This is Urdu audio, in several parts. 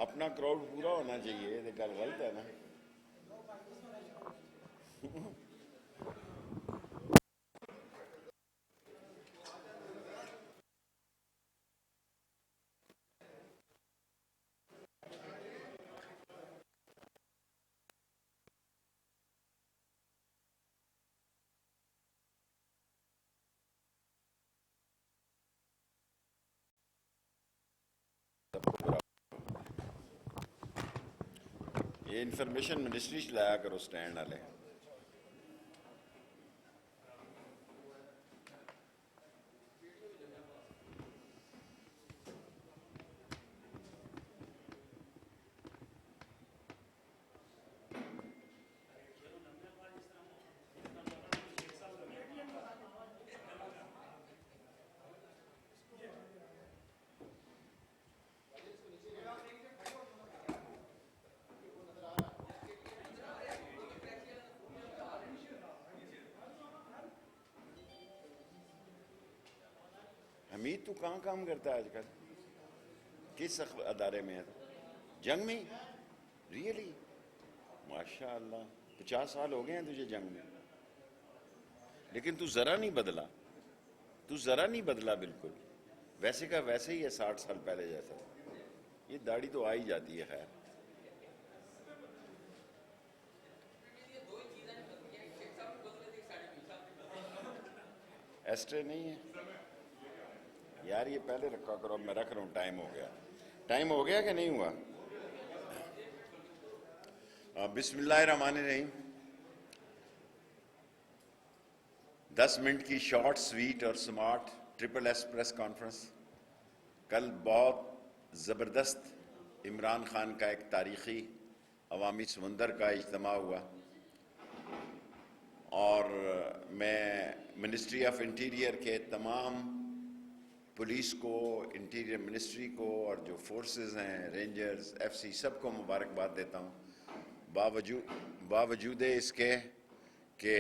اپنا کراؤڈ پورا ہونا چاہیے، یہ گل غلط ہے نا. یہ انفارمیشن منسٹری چلایا کرو سٹینڈ والے. حمید تو کہاں کام کرتا ہے آج کل؟ کس ادارے میں ہے؟ جنگ میں؟ ریئلی؟ ماشاء اللہ، 50 سال ہو گئے ہیں تجھے جنگ میں، لیکن تو ذرا نہیں بدلا، تو ذرا نہیں بدلا بالکل، ویسے کا ویسے ہی ہے 60 سال پہلے جیسا. یہ داڑھی تو آ ہی جاتی ہے. خیر، ایسٹرے نہیں ہے یار، یہ پہلے رکھا کرو. میں رکھ رہا ہوں، ٹائم ہو گیا. ٹائم ہو گیا کہ نہیں ہوا؟ بسم اللہ الرحمن الرحیم. 10 منٹ کی شارٹ سویٹ اور smart triple S press conference. کل بہت زبردست عمران خان کا ایک تاریخی عوامی سمندر کا اجتماع ہوا، اور میں منسٹری آف انٹیریئر کے تمام پولیس کو، انٹیریئر منسٹری کو، اور جو فورسز ہیں، رینجرز، ایف سی، سب کو مبارکباد دیتا ہوں. باوجود اس کے کہ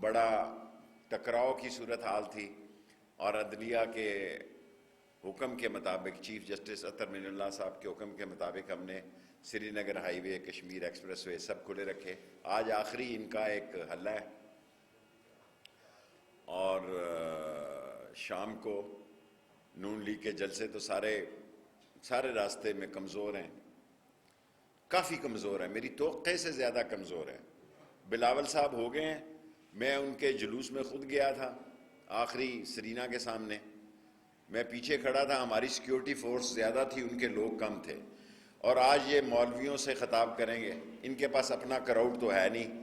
بڑا ٹکراؤ کی صورتحال تھی، اور عدلیہ کے حکم کے مطابق، چیف جسٹس اطہر من اللہ صاحب کے حکم کے مطابق، ہم نے سری نگر ہائی وے، کشمیر ایکسپریس وے سب کھلے رکھے. آج آخری ان کا ایک حل ہے، اور شام کو نون لیگ کے جلسے تو سارے راستے میں کمزور ہیں، کافی کمزور ہیں، میری توقع سے زیادہ کمزور ہیں. بلاول صاحب ہو گئے ہیں. میں ان کے جلوس میں خود گیا تھا آخری سرینا کے سامنے، میں پیچھے کھڑا تھا. ہماری سیکیورٹی فورس زیادہ تھی، ان کے لوگ کم تھے. اور آج یہ مولویوں سے خطاب کریں گے. ان کے پاس اپنا کراؤڈ تو ہے نہیں،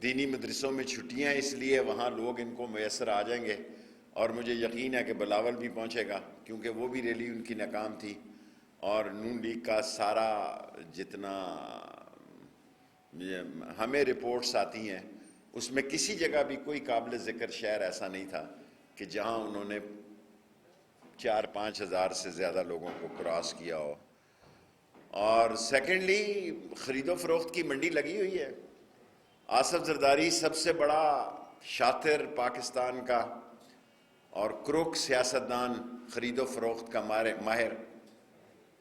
دینی مدرسوں میں چھٹیاں، اس لیے وہاں لوگ ان کو میسر آ جائیں گے. اور مجھے یقین ہے کہ بلاول بھی پہنچے گا، کیونکہ وہ بھی ریلی ان کی ناکام تھی. اور نون لیگ کا سارا جتنا ہمیں رپورٹس آتی ہیں، اس میں کسی جگہ بھی کوئی قابل ذکر شہر ایسا نہیں تھا کہ جہاں انہوں نے 4-5 ہزار سے زیادہ لوگوں کو کراس کیا ہو. اور سیکنڈلی، خرید و فروخت کی منڈی لگی ہوئی ہے. آصف زرداری سب سے بڑا شاطر پاکستان کا اور کروک سیاستدان، خرید و فروخت کا ماہر.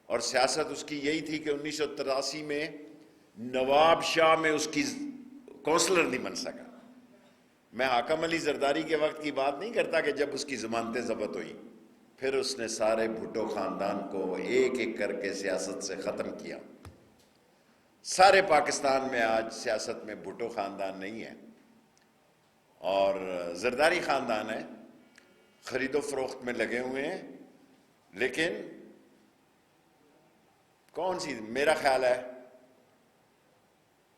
اور سیاست اس کی یہی تھی کہ 1983 میں نواب شاہ میں اس کی کونسلر نہیں بن سکا. میں حاکم علی زرداری کے وقت کی بات نہیں کرتا کہ جب اس کی ضمانتیں ضبط ہوئی، پھر اس نے سارے بھٹو خاندان کو ایک ایک کر کے سیاست سے ختم کیا. سارے پاکستان میں آج سیاست میں بھٹو خاندان نہیں ہے، اور زرداری خاندان ہے. خرید و فروخت میں لگے ہوئے ہیں، لیکن کون سی، میرا خیال ہے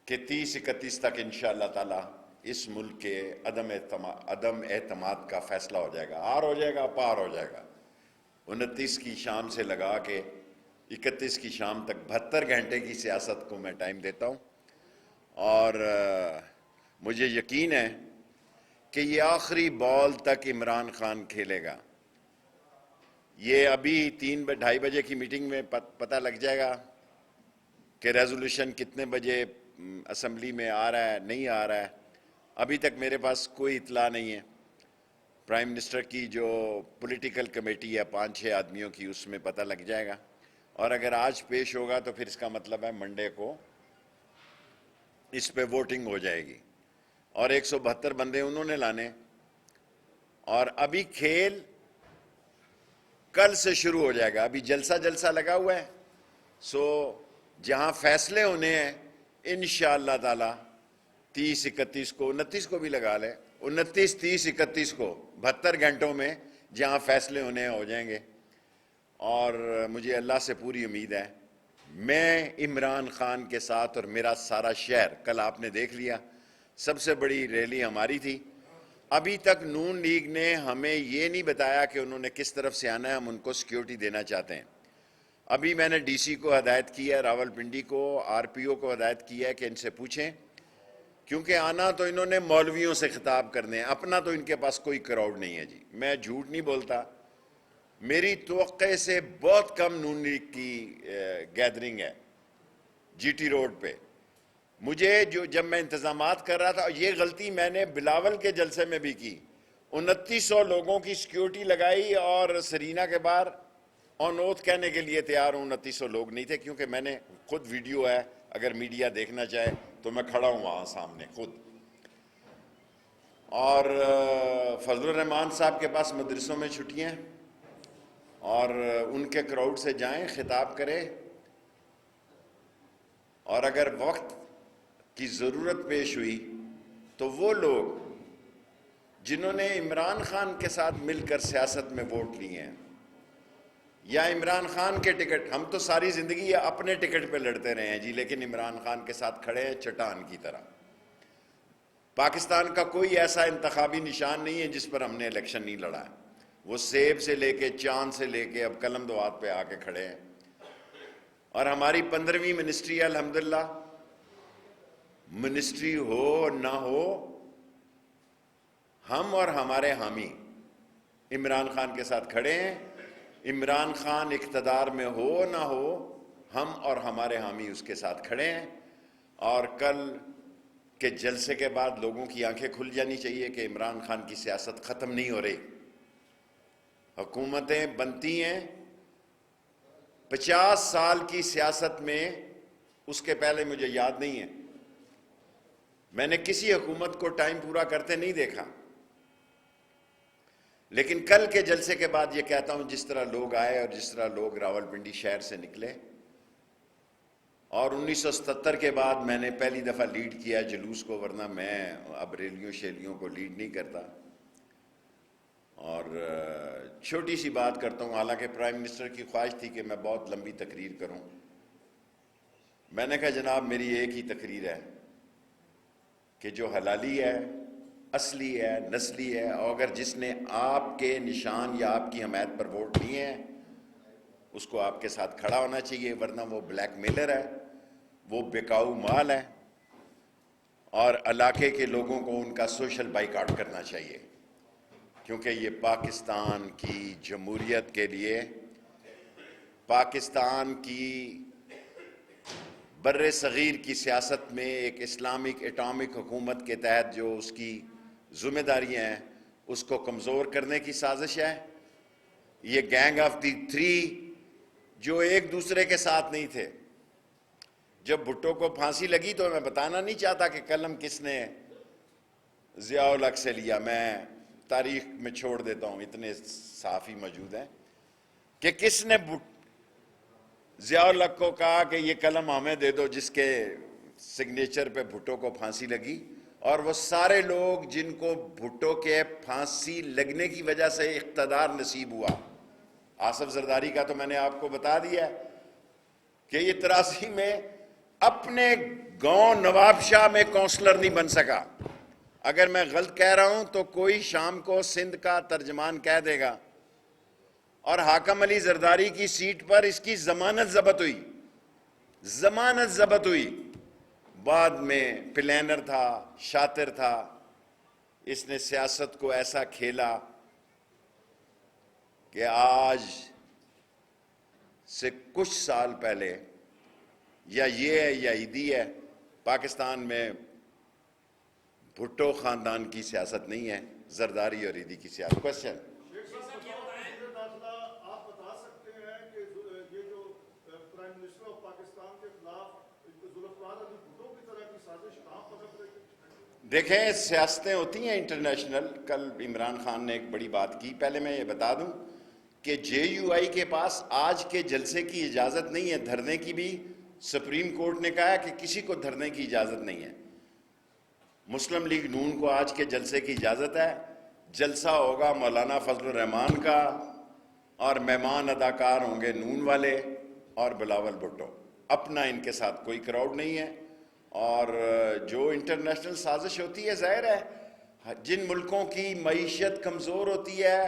کہ 30-31 تک انشاءاللہ تعالی اس ملک کے عدم اعتماد کا فیصلہ ہو جائے گا. آر ہو جائے گا، پار ہو جائے گا. 29 کی شام سے لگا کے 31 کی شام تک 72 گھنٹے کی سیاست کو میں ٹائم دیتا ہوں. اور مجھے یقین ہے کہ یہ آخری بال تک عمران خان کھیلے گا. یہ ابھی 2:30 بجے کی میٹنگ میں پتہ لگ جائے گا کہ ریزولوشن کتنے بجے اسمبلی میں آ رہا ہے، نہیں آ رہا ہے. ابھی تک میرے پاس کوئی اطلاع نہیں ہے. پرائم منسٹر کی جو پولیٹیکل کمیٹی ہے 5-6 آدمیوں کی، اس میں پتہ لگ جائے گا. اور اگر آج پیش ہوگا تو پھر اس کا مطلب ہے منڈے کو اس پہ ووٹنگ ہو جائے گی، اور 172 بندے انہوں نے لانے، اور ابھی کھیل کل سے شروع ہو جائے گا۔ ابھی جلسہ لگا ہوا ہے، سو جہاں فیصلے ہونے ہیں انشاءاللہ تعالی 30 31 کو، 29 کو بھی لگا لیں، 29 30 31 کو 72 گھنٹوں میں جہاں فیصلے ہونے ہو جائیں گے۔ اور مجھے اللہ سے پوری امید ہے، میں عمران خان کے ساتھ اور میرا سارا شہر، کل آپ نے دیکھ لیا سب سے بڑی ریلی ہماری تھی۔ ابھی تک نون لیگ نے ہمیں یہ نہیں بتایا کہ انہوں نے کس طرف سے آنا ہے، ہم ان کو سیکیورٹی دینا چاہتے ہیں۔ ابھی میں نے ڈی سی کو ہدایت کی ہے، راول پنڈی کو، آر پی او کو ہدایت کی ہے کہ ان سے پوچھیں، کیونکہ آنا تو انہوں نے مولویوں سے خطاب کرنے ہیں، اپنا تو ان کے پاس کوئی کراؤڈ نہیں ہے جی، میں جھوٹ نہیں بولتا، میری توقع سے بہت کم نون لیگ کی گیدرنگ ہے جی ٹی روڈ پہ۔ مجھے جب میں انتظامات کر رہا تھا، یہ غلطی میں نے بلاول کے جلسے میں بھی کی، 2900 لوگوں کی سیکیورٹی لگائی اور سرینا کے باہر آن اوتھ کہنے کے لیے تیار ہوں 2900 لوگ نہیں تھے، کیونکہ میں نے خود ویڈیو ہے، اگر میڈیا دیکھنا چاہے تو میں کھڑا ہوں وہاں سامنے خود۔ اور فضل الرحمان صاحب کے پاس مدرسوں میں چھٹیاں ہیں، اور ان کے کراؤڈ سے جائیں، خطاب کریں، اور اگر وقت کی ضرورت پیش ہوئی تو وہ لوگ جنہوں نے عمران خان کے ساتھ مل کر سیاست میں ووٹ لیے ہیں، یا عمران خان کے ٹکٹ، ہم تو ساری زندگی اپنے ٹکٹ پہ لڑتے رہے ہیں جی، لیکن عمران خان کے ساتھ کھڑے ہیں چٹان کی طرح۔ پاکستان کا کوئی ایسا انتخابی نشان نہیں ہے جس پر ہم نے الیکشن نہیں لڑا ہے، وہ سیب سے لے کے چاند سے لے کے اب قلم دوات پہ آ کے کھڑے ہیں۔ اور ہماری 15ویں منسٹری ہے الحمدللہ، منسٹری ہو نہ ہو، ہم اور ہمارے حامی عمران خان کے ساتھ کھڑے ہیں، عمران خان اقتدار میں ہو نہ ہو، ہم اور ہمارے حامی اس کے ساتھ کھڑے ہیں۔ اور کل کے جلسے کے بعد لوگوں کی آنکھیں کھل جانی چاہیے کہ عمران خان کی سیاست ختم نہیں ہو رہی، حکومتیں بنتی ہیں 50 سال کی سیاست میں، اس کے پہلے مجھے یاد نہیں ہے میں نے کسی حکومت کو ٹائم پورا کرتے نہیں دیکھا، لیکن کل کے جلسے کے بعد یہ کہتا ہوں، جس طرح لوگ آئے اور جس طرح لوگ راول پنڈی شہر سے نکلے، اور 1977 کے بعد میں نے پہلی دفعہ لیڈ کیا جلوس کو، ورنہ میں اب ریلیوں شیلیوں کو لیڈ نہیں کرتا۔ اور چھوٹی سی بات کرتا ہوں، حالانکہ پرائم منسٹر کی خواہش تھی کہ میں بہت لمبی تقریر کروں، میں نے کہا جناب میری ایک ہی تقریر ہے کہ جو حلالی ہے، اصلی ہے، نسلی ہے، اور اگر جس نے آپ کے نشان یا آپ کی حمایت پر ووٹ دیے ہیں اس کو آپ کے ساتھ کھڑا ہونا چاہیے، ورنہ وہ بلیک میلر ہے، وہ بکاؤ مال ہے، اور علاقے کے لوگوں کو ان کا سوشل بائیکاٹ کرنا چاہیے، کیونکہ یہ پاکستان کی جمہوریت کے لیے، پاکستان کی بر صغیر کی سیاست میں ایک اسلامک اٹامک حکومت کے تحت جو اس کی ذمہ داریاں ہیں اس کو کمزور کرنے کی سازش ہے۔ یہ گینگ آف دی 3 جو ایک دوسرے کے ساتھ نہیں تھے، جب بھٹو کو پھانسی لگی تو میں بتانا نہیں چاہتا کہ قلم کس نے ضیاء الحق سے لیا، میں تاریخ میں چھوڑ دیتا ہوں، اتنے صحافی موجود ہیں، کہ کس نے ضیاء الحق کو کہا کہ یہ قلم ہمیں دے دو جس کے سگنیچر پہ بھٹو کو پھانسی لگی، اور وہ سارے لوگ جن کو بھٹو کے پھانسی لگنے کی وجہ سے اقتدار نصیب ہوا، آصف زرداری کا تو میں نے آپ کو بتا دیا کہ یہ 83 میں اپنے گاؤں نواب شاہ میں کونسلر نہیں بن سکا۔ اگر میں غلط کہہ رہا ہوں تو کوئی شام کو سندھ کا ترجمان کہہ دے گا۔ اور حاکم علی زرداری کی سیٹ پر اس کی ضمانت ضبط ہوئی، بعد میں پلینر تھا، شاطر تھا، اس نے سیاست کو ایسا کھیلا کہ آج سے کچھ سال پہلے، یا یہ ہے یا عیدی ہے، پاکستان میں بھٹو خاندان کی سیاست نہیں ہے، زرداری اور عیدی کی سیاست۔ کوشچن آپ بتا سکتے ہیں کہ یہ جو دیکھیں سیاستیں ہوتی ہیں انٹرنیشنل. کل عمران خان نے ایک بڑی بات کی. پہلے میں یہ بتا دوں کہ جے یو آئی کے پاس آج کے جلسے کی اجازت نہیں ہے. دھرنے کی بھی سپریم کورٹ نے کہا ہے کہ کسی کو دھرنے کی اجازت نہیں ہے. مسلم لیگ نون کو آج کے جلسے کی اجازت ہے. جلسہ ہوگا مولانا فضل الرحمان کا اور مہمان اداکار ہوں گے نون والے اور بلاول بھٹو. اپنا ان کے ساتھ کوئی کراؤڈ نہیں ہے. اور جو انٹرنیشنل سازش ہوتی ہے ظاہر ہے جن ملکوں کی معیشت کمزور ہوتی ہے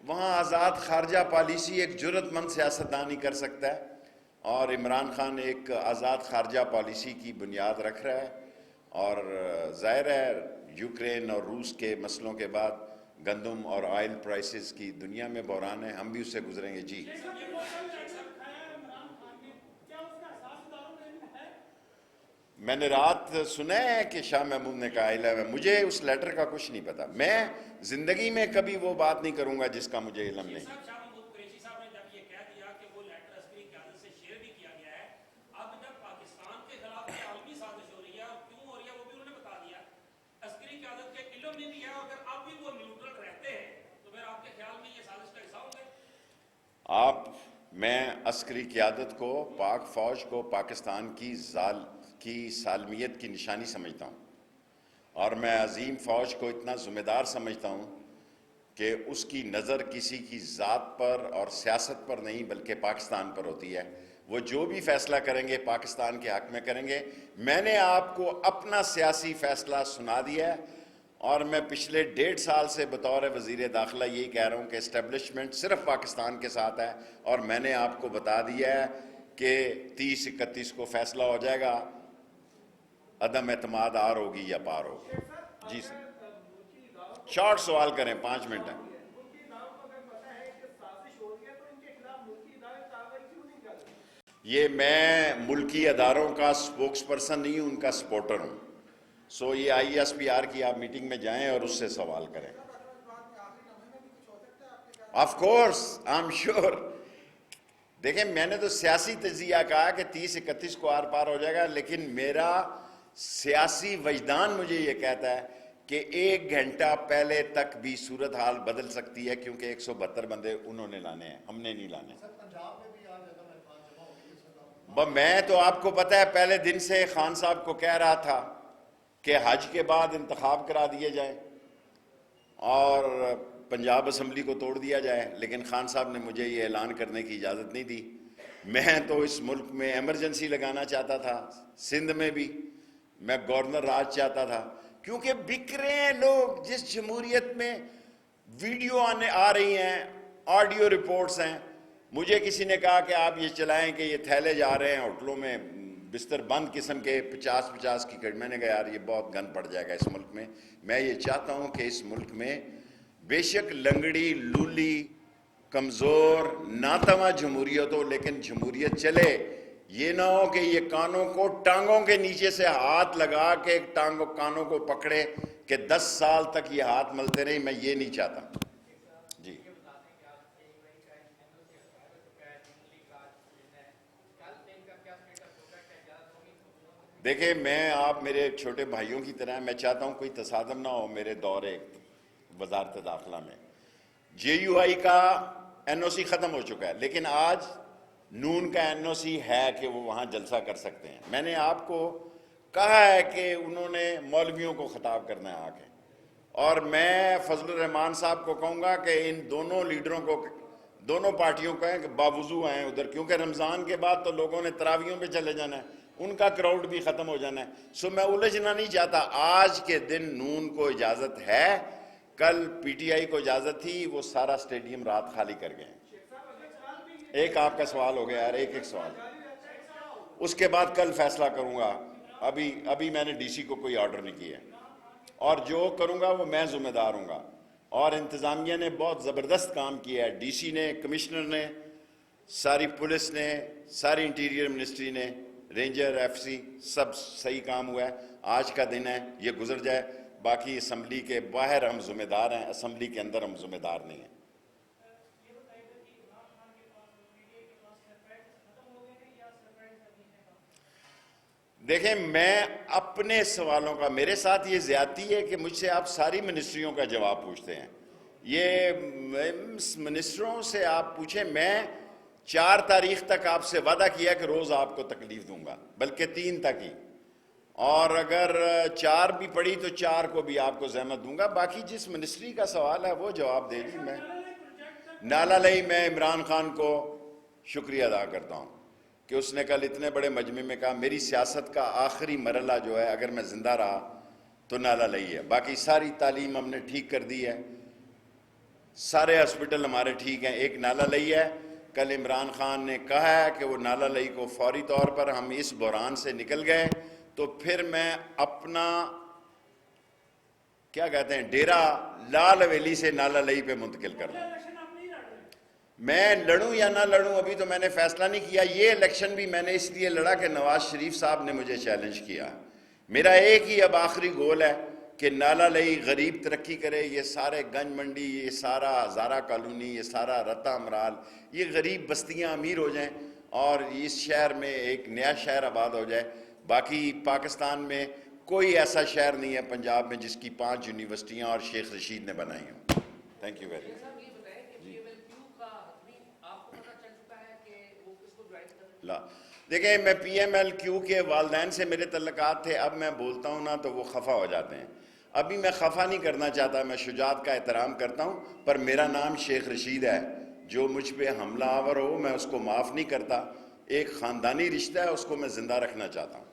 وہاں آزاد خارجہ پالیسی ایک جرأت مند سیاستدان ہی کر سکتا ہے. اور عمران خان ایک آزاد خارجہ پالیسی کی بنیاد رکھ رہا ہے. اور ظاہر ہے یوکرین اور روس کے مسئلوں کے بعد گندم اور آئل پرائسز کی دنیا میں بحران ہے. ہم بھی اس سے گزریں گے. جی میں نے رات سنا ہے کہ شاہ محمود نے کہا 11. مجھے اس لیٹر کا کچھ نہیں پتا. میں زندگی میں کبھی وہ بات نہیں کروں گا جس کا مجھے علم نہیں. شاہ محمود قریشی صاحب نے جب یہ کہہ دیا کہ وہ لیٹر عسکری قیادت سے شیئر بھی کیا گیا ہے, اب جب پاکستان کے خلاف یہ عالمی سازش ہو رہی ہے اور کیوں ہو رہی ہے وہ بھی انہوں نے بتا دیا. عسکری قیادت کے علم میں بھی ہے, اگر اب بھی وہ نیوٹرل رہتے ہیں تو پھر آپ کے خیال میں یہ سازش کا حصہ ہوں گے؟ میں عسکری قیادت کو, پاک فوج کو پاکستان کی سالمیت کی نشانی سمجھتا ہوں. اور میں عظیم فوج کو اتنا ذمہ دار سمجھتا ہوں کہ اس کی نظر کسی کی ذات پر اور سیاست پر نہیں بلکہ پاکستان پر ہوتی ہے. وہ جو بھی فیصلہ کریں گے پاکستان کے حق میں کریں گے. میں نے آپ کو اپنا سیاسی فیصلہ سنا دیا ہے اور میں پچھلے 1.5 سال سے بطور وزیر داخلہ یہی کہہ رہا ہوں کہ اسٹیبلشمنٹ صرف پاکستان کے ساتھ ہے. اور میں نے آپ کو بتا دیا ہے کہ 30-31 کو فیصلہ ہو جائے گا. عدم اعتماد آر ہوگی یا پار ہوگی. جی سر, شارٹ سوال کریں, 5 منٹ ہیں. یہ میں ملکی اداروں کا سپوکس پرسن نہیں ہوں, ان کا سپورٹر ہوں. سو یہ آئی ایس پی آر کی آپ میٹنگ میں جائیں اور اس سے سوال کریں. Of course I am sure. دیکھیں میں نے تو سیاسی تجزیہ کہا کہ 30-31 کو آر پار ہو جائے گا, لیکن میرا سیاسی وجدان مجھے یہ کہتا ہے کہ 1 گھنٹہ پہلے تک بھی صورتحال بدل سکتی ہے, کیونکہ 172 بندے انہوں نے لانے ہیں, ہم نے نہیں لانے. میں تو آپ کو پتہ ہے پہلے دن سے خان صاحب کو کہہ رہا تھا کہ حج کے بعد انتخاب کرا دیے جائیں اور پنجاب اسمبلی کو توڑ دیا جائے, لیکن خان صاحب نے مجھے یہ اعلان کرنے کی اجازت نہیں دی. میں تو اس ملک میں ایمرجنسی لگانا چاہتا تھا, سندھ میں بھی میں گورنر راج چاہتا تھا, کیونکہ بک رہے ہیں لوگ. جس جمہوریت میں ویڈیو آ رہی ہیں, آڈیو رپورٹس ہیں. مجھے کسی نے کہا کہ آپ یہ چلائیں کہ یہ تھیلے جا رہے ہیں ہوٹلوں میں بستر بند قسم کے 50 کی کٹ. میں نے کہا یار یہ بہت گند پڑ جائے گا اس ملک میں. میں یہ چاہتا ہوں کہ اس ملک میں بے شک لنگڑی لولی کمزور ناتواں جمہوریت ہو, لیکن جمہوریت چلے. یہ نہ ہو کہ یہ کانوں کو ٹانگوں کے نیچے سے ہاتھ لگا کے کانوں کو پکڑے کہ 10 سال تک یہ ہاتھ ملتے رہے. میں یہ نہیں چاہتا. جی دیکھیں میں آپ میرے چھوٹے بھائیوں کی طرح, میں چاہتا ہوں کوئی تصادم نہ ہو میرے دورے وزارت داخلہ میں. جے یو آئی کا این او سی ختم ہو چکا ہے, لیکن آج نون کا این او سی ہے کہ وہ وہاں جلسہ کر سکتے ہیں. میں نے آپ کو کہا ہے کہ انہوں نے مولویوں کو خطاب کرنا ہے آ کے, اور میں فضل الرحمان صاحب کو کہوں گا کہ ان دونوں لیڈروں کو, دونوں پارٹیوں کو کہیں کہ باوضو آئیں ادھر, کیونکہ رمضان کے بعد تو لوگوں نے تراویحوں پہ چلے جانا ہے, ان کا کراؤڈ بھی ختم ہو جانا ہے. سو میں الجھنا نہیں چاہتا. آج کے دن نون کو اجازت ہے, کل پی ٹی آئی کو اجازت تھی, وہ سارا سٹیڈیم رات خالی کر گئے. ایک آپ کا سوال ہو گیا یار, ایک سوال, اس کے بعد کل فیصلہ کروں گا. ابھی میں نے ڈی سی کو کوئی آرڈر نہیں کیا, اور جو کروں گا وہ میں ذمہ دار ہوں گا. اور انتظامیہ نے بہت زبردست کام کیا ہے, ڈی سی نے, کمشنر نے, ساری پولیس نے, ساری انٹیریئر منسٹری نے, رینجر, ایف سی, سب صحیح کام ہوا ہے. آج کا دن ہے, یہ گزر جائے. باقی اسمبلی کے باہر ہم ذمہ دار ہیں, اسمبلی کے اندر ہم ذمہ دار نہیں ہیں. دیکھیں میں اپنے سوالوں کا، میرے ساتھ یہ زیادتی ہے کہ مجھ سے آپ ساری منسٹریوں کا جواب پوچھتے ہیں. یہ منسٹروں سے آپ پوچھیں. میں 4 تاریخ تک آپ سے وعدہ کیا کہ روز آپ کو تکلیف دوں گا، بلکہ 3 تک ہی، اور اگر 4 بھی پڑی تو 4 کو بھی آپ کو زحمت دوں گا. باقی جس منسٹری کا سوال ہے وہ جواب دے دی. میں نالا لئی میں عمران خان کو شکریہ ادا کرتا ہوں کہ اس نے کل اتنے بڑے مجمع میں کہا میری سیاست کا آخری مرحلہ جو ہے اگر میں زندہ رہا تو نالا لئی ہے. باقی ساری تعلیم ہم نے ٹھیک کر دی ہے، سارے ہسپٹل ہمارے ٹھیک ہیں، ایک نالا لئی ہے. کل عمران خان نے کہا ہے کہ وہ نالا لئی کو فوری طور پر، ہم اس بحران سے نکل گئے تو پھر میں اپنا کیا کہتے ہیں ڈیرا لال حویلی سے نالا لئی پہ منتقل کر دوں. میں لڑوں یا نہ لڑوں ابھی تو میں نے فیصلہ نہیں کیا. یہ الیکشن بھی میں نے اس لیے لڑا کہ نواز شریف صاحب نے مجھے چیلنج کیا. میرا ایک ہی اب آخری گول ہے کہ نالا لئی غریب ترقی کرے. یہ سارے گنج منڈی، یہ سارا ہزارہ کالونی، یہ سارا رتا امرال، یہ غریب بستیاں امیر ہو جائیں اور اس شہر میں ایک نیا شہر آباد ہو جائے. باقی پاکستان میں کوئی ایسا شہر نہیں ہے پنجاب میں جس کی 5 یونیورسٹیاں اور شیخ رشید نے بنائی ہوں. Thank you very much. دیکھیں میں پی ایم ایل کیو کے والدین سے میرے تعلقات تھے. اب میں بولتا ہوں نا تو وہ خفا ہو جاتے ہیں. ابھی میں خفا نہیں کرنا چاہتا، میں شجاعت کا احترام کرتا ہوں، پر میرا نام شیخ رشید ہے. جو مجھ پہ حملہ آور ہو میں اس کو معاف نہیں کرتا. ایک خاندانی رشتہ ہے، اس کو میں زندہ رکھنا چاہتا ہوں.